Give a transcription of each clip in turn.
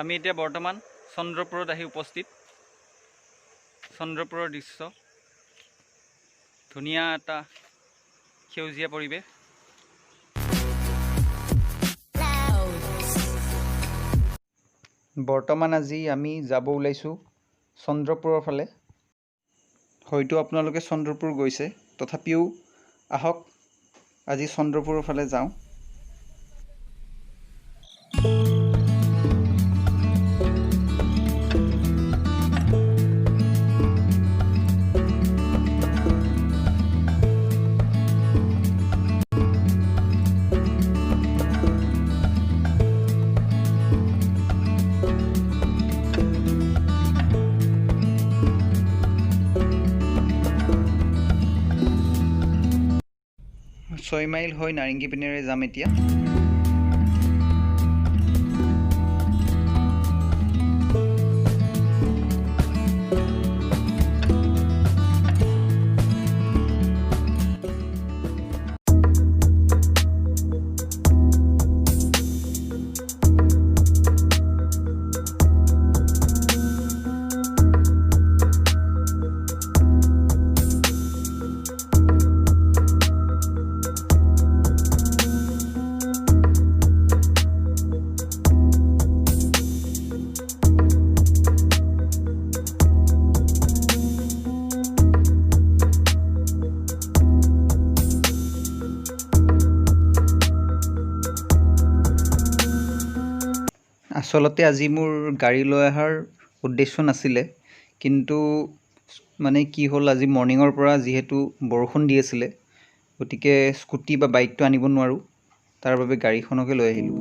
আমি এতিয়া বৰ্তমান চন্দ্ৰপুৰত আহি উপস্থিত। চন্দ্ৰপুৰৰ দৃশ্য ধুনীয়া এটা সেউজীয়া পৰিৱেশ। বৰ্তমান আজি আমি যাব ওলাইছোঁ চন্দ্ৰপুৰৰ ফালে। হয়তো আপোনালোকে চন্দ্ৰপুৰ গৈছে, তথাপিও আহক আজি চন্দ্ৰপুৰৰ ফালে যাওঁ। ছয় মাইল হৈ নাৰেংগী পিনেৰে যাম এতিয়া। আচলতে আজি মোৰ গাড়ী লৈ অহাৰ উদ্দেশ্য নাছিলে, কিন্তু মানে কি হ'ল, আজি মৰ্ণিঙৰ পৰা যিহেতু বৰষুণ দি আছিলে, গতিকে স্কুটি বা বাইকটো আনিব নোৱাৰোঁ, তাৰ বাবে গাড়ীখনকে লৈ আহিলোঁ।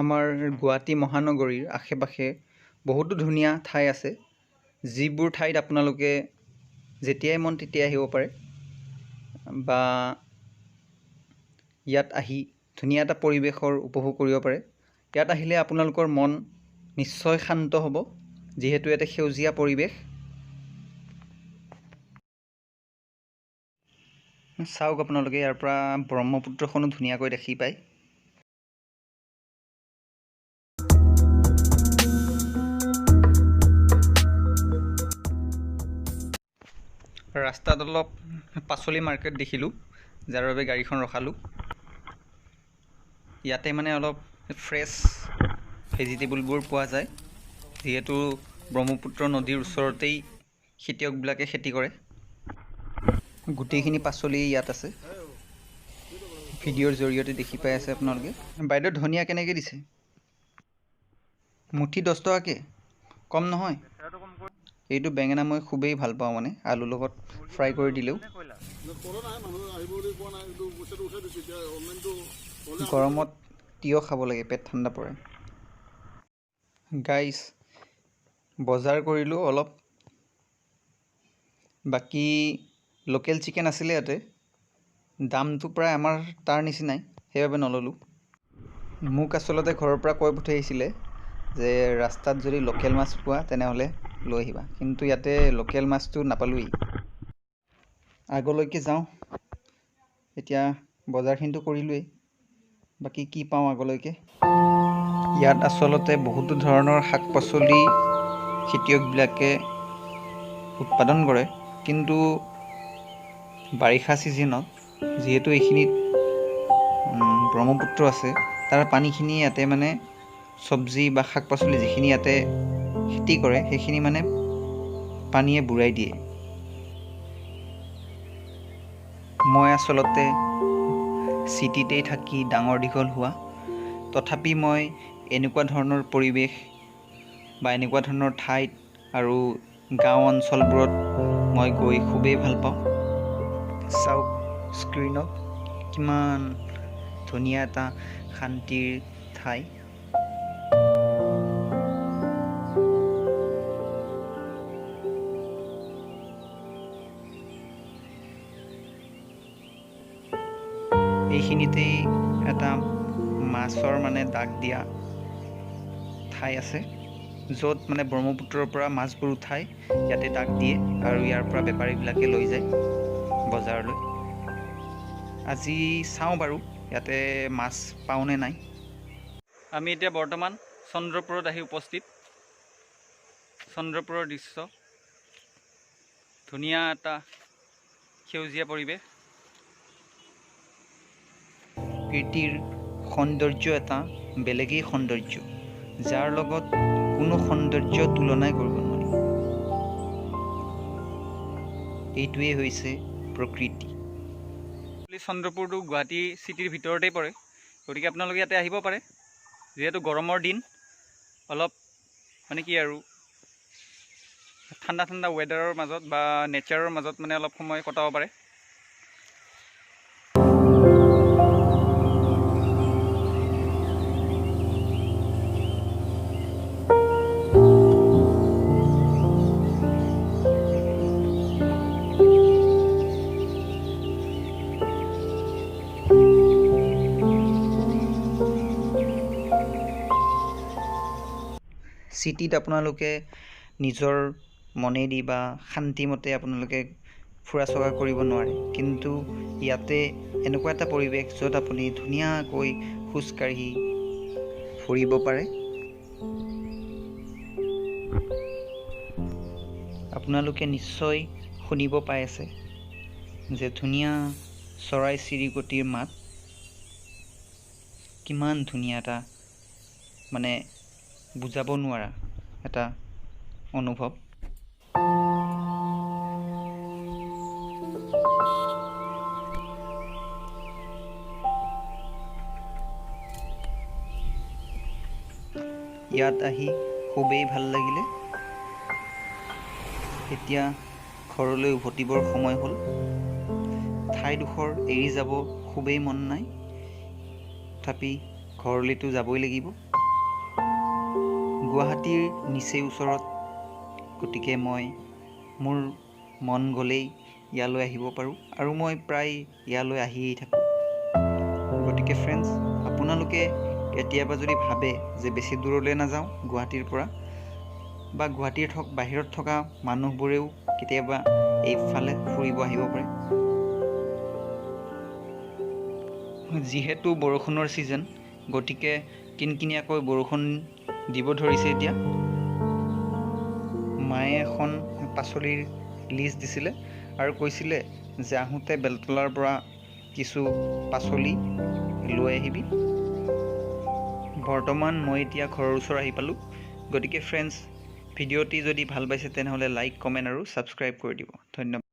আমাৰ গুৱাহাটী মহানগৰীৰ আশে পাশে বহুতো ধুনীয়া ঠাই আছে, যিবোৰ ঠাইত আপোনালোকে যেতিয়াই মন তেতিয়াই আহিব পাৰে, বা ইয়াত আহি ধুনীয়া এটা পৰিৱেশৰ উপভোগ কৰিব পাৰে। ইয়াত আহিলে আপোনালোকৰ মন নিশ্চয় শান্ত হ'ব, যিহেতু ইয়াতে সেউজীয়া পৰিৱেশ। চাওক আপোনালোকে, ইয়াৰ পৰা ব্ৰহ্মপুত্ৰখনো ধুনীয়াকৈ দেখি পায়। ৰাস্তাত অলপ পাচলি মাৰ্কেট দেখিলোঁ, যাৰ বাবে গাড়ীখন ৰখালোঁ। ইয়াতে মানে অলপ ফ্ৰেছ ভেজিটেবলবোৰ পোৱা যায়, যিহেতু ব্ৰহ্মপুত্ৰ নদীৰ ওচৰতেই খেতিয়কবিলাকে খেতি কৰে। গোটেইখিনি পাচলি ইয়াত আছে, ভিডিঅ'ৰ জৰিয়তে দেখি পাই আছে আপোনালোকে। বাইদেউ, ধনিয়া কেনেকৈ দিছে? মুঠি 10 টকাকৈ, কম নহয়? এইটো বেঙেনা মই খুবেই ভাল পাওঁ, মানে আলুৰ লগত ফ্ৰাই কৰি দিলেও। গৰমত তিয়হ খাব লাগে, পেট ঠাণ্ডা পৰে। গাইজ, বজাৰ কৰিলোঁ অলপ, বাকী লোকেল চিকেন আছিলে ইয়াতে। দামটো প্ৰায় আমাৰ তাৰ নিচিনাই, সেইবাবে নল'লোঁ। মোক আচলতে ঘৰৰ পৰা কৈ পঠিয়াইছিলে যে ৰাস্তাত যদি লোকেল মাছ পোৱা তেনেহ'লে লৈ আহিবা, কিন্তু ইয়াতে লোকেল মাছটো নাপালোঁৱেই। আগলৈকে যাওঁ, এতিয়া বজাৰখিনিতো কৰিলোৱেই, বাকী কি পাওঁ আগলৈকে। ইয়াত আচলতে বহুতো ধৰণৰ শাক পাচলি খেতিয়কবিলাকে উৎপাদন কৰে, কিন্তু বাৰিষা ছিজনত যিহেতু এইখিনিত ব্ৰহ্মপুত্ৰ আছে, তাৰ পানীখিনি ইয়াতে মানে চব্জি বা শাক পাচলি যিখিনি ইয়াতে খেতি কৰে, সেইখিনি মানে পানীয়ে বুৰাই দিয়ে। মই আচলতে চিটিতেই থাকি ডাঙৰ দীঘল হোৱা, তথাপি মই এনেকুৱা ধৰণৰ পৰিৱেশ বা এনেকুৱা ধৰণৰ ঠাইত আৰু গাঁও অঞ্চলবোৰত মই গৈ খুবেই ভাল পাওঁ। চাওক স্ক্ৰীনত কিমান ধুনীয়া এটা শান্তিৰ ঠাই। এইখিনিতেই এটা মাছৰ মানে দাগ দিয়া ঠাই আছে, য'ত মানে ব্ৰহ্মপুত্ৰৰ পৰা মাছবোৰ উঠাই ইয়াতে দাগ দিয়ে আৰু ইয়াৰ পৰা বেপাৰীবিলাকে লৈ যায় বজাৰলৈ। আজি চাওঁ বাৰু ইয়াতে মাছ পাওঁনে নাই। আমি এতিয়া বৰ্তমান চন্দ্ৰপুৰত আহি উপস্থিত। চন্দ্ৰপুৰৰ দৃশ্য, ধুনীয়া এটা সেউজীয়া পৰিৱেশ, প্ৰকৃতিৰ সৌন্দৰ্য এটা বেলেগেই সৌন্দৰ্য, যাৰ লগত কোনো সৌন্দৰ্য তুলনাই কৰিব নোৱাৰি। এইটোৱেই হৈছে প্ৰকৃতি। চন্দ্ৰপুৰটো গুৱাহাটী চিটিৰ ভিতৰতেই পৰে, গতিকে আপোনালোকে ইয়াতে আহিব পাৰে। যিহেতু গৰমৰ দিন, অলপ মানে কি আৰু ঠাণ্ডা ঠাণ্ডা ৱেডাৰৰ মাজত বা নেচাৰৰ মাজত মানে অলপ সময় কটাব পাৰে। চিটিত আপোনালোকে নিজৰ মনেদি বা শান্তিমতে আপোনালোকে ফুৰা চকা কৰিব নোৱাৰে, কিন্তু ইয়াতে এনেকুৱা এটা পৰিৱেশ য'ত আপুনি ধুনীয়াকৈ খোজকাঢ়ি ফুৰিব পাৰে। আপোনালোকে নিশ্চয় শুনিব পাই আছে যে ধুনীয়া চৰাই চিৰিকটিৰ মাত, কিমান ধুনীয়া এটা মানে বুজাব নোৱাৰা এটা অনুভৱ। ইয়াত আহি খুবেই ভাল লাগিলে। এতিয়া ঘৰলৈ উভতিবৰ সময় হ'ল। ঠাইডোখৰ এৰি যাব খুবেই মন নাই, তথাপি ঘৰলৈতো যাবই লাগিব। গুৱাহাটীৰ নিচেই ওচৰত, গতিকে মই মোৰ মন গ'লেই ইয়ালৈ আহিব পাৰোঁ, আৰু মই প্ৰায় ইয়ালৈ আহিয়েই থাকোঁ। গতিকে ফ্ৰেণ্ডছ, আপোনালোকে কেতিয়াবা যদি ভাবে যে বেছি দূৰলৈ নাযাওঁ গুৱাহাটীৰ পৰা, বা গুৱাহাটীৰ বাহিৰত থকা মানুহবোৰেও কেতিয়াবা এইফালে ফুৰিব আহিব পাৰে। যিহেতু বৰষুণৰ ছিজন, গতিকে কিনকিনীয়াকৈ বৰষুণ দিব ধৰিছে এতিয়া। মায়ে এখন পাচলিৰ লিষ্ট দিছিলে আৰু কৈছিলে যে আহোঁতে বেলতলাৰ পৰা কিছু পাচলি লৈ আহিবি। বৰ্তমান মই এতিয়া ঘৰৰ ওচৰ আহি পালোঁ। গতিকে ফ্ৰেণ্ডছ, ভিডিঅ'টি যদি ভাল পাইছে তেনেহ'লে লাইক, কমেণ্ট আৰু ছাবস্ক্ৰাইব কৰি দিব। ধন্যবাদ।